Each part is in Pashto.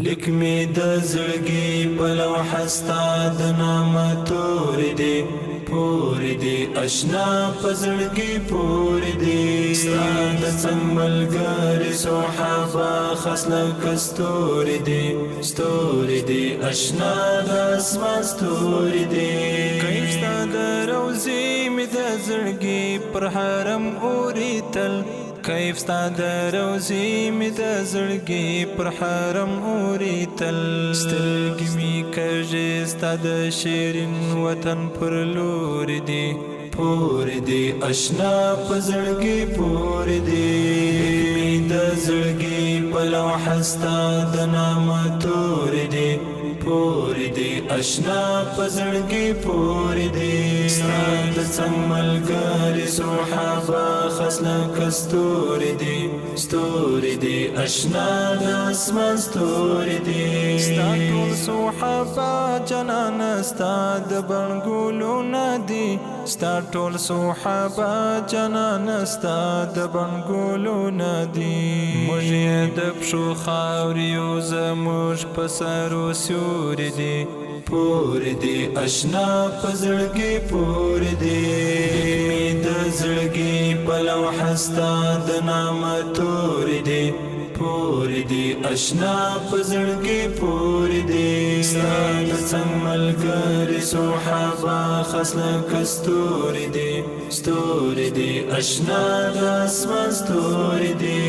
لیک می د زړګي په لوحه ستا د نامه تورې دي پورې دي اشنا په زړګي پورې دي ستا د څنګ ملګري صحابه خاص لکه ستوري دي ستوري دي اشنا د اسمان ستوري دي کیف ستا د روضې مې د زړګي پر حرم اوریتل کیف ستا د روضې مې د زړګي پر حرم اوریتل سترګې مې کږې ستا د شیرین وطن پر لورې دي پورې دي اشنا په زړګي پورې دي مې د زړګي په لوحه ستا د نامه تورې دي پورې دي اشنا په زړګي پورې دي ستا د څنګ ملګري صحابه خاص لکه ستوري دي ستوري دي اشنا د اسمان ستوري دي ستا ټول صحابه جنانه ستا د بڼګولو نه دي ستا ټول صحابه جنانه ستا د بڼګولو نه دي موږ یې د پښو خاورې یو زموږ په سرو سیوري دي پورې دي اشنا په زړګي پورې دي مې د زړګي په لوحه ستا د نامه تورې دي پورې دي اشنا په زړګي پورې دي ستا د څنګ ملګري صحابه خاص لکه ستوري دي ستوري دي اشنا د اسمان ستوري دي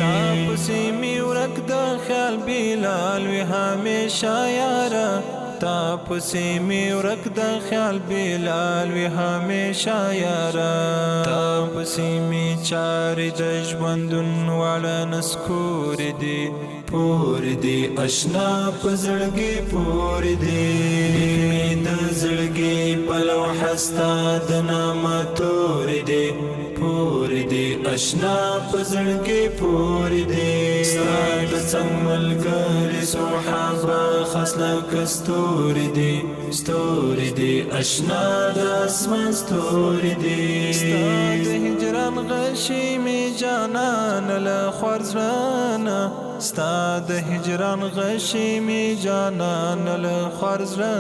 تا پسې مې ورک د خیال بلال وي همیشه یاره تا پسې مې ورک د خیال بلال وي همیشه یاره تا پسې مې چارې د ژوندون واړه نسکورې دي پورې دي اشنا په زړګي پورې دي مې د زړګي په لوحه ستا د نامه تورې دي پورې دي اشنا په زړګي پورې دي ستا د څنګ ملګري صحابه خاص لکه ستوري دي ستوري دي اشنا د اسمان ستوري دي ستا د هجران غشي مې جانان له خور زړه ستا د هجران غشي مې جانان له خور زړه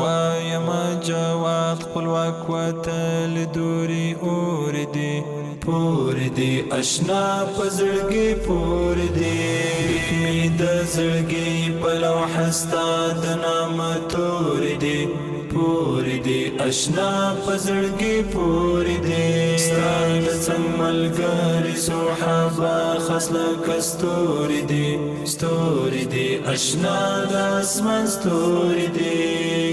وایم جواد خپلواک وتل دوري اور دي پورې دي اشنا په زړګي پورې دي مې د زړګي په لوحه ستا د نامه تورې دي پورې دي اشنا په زړګي پورې دي ستا د څنګ ملګري صحابه خاص لکه ستوري دي ستوري دي اشنا د اسمان ستوري دي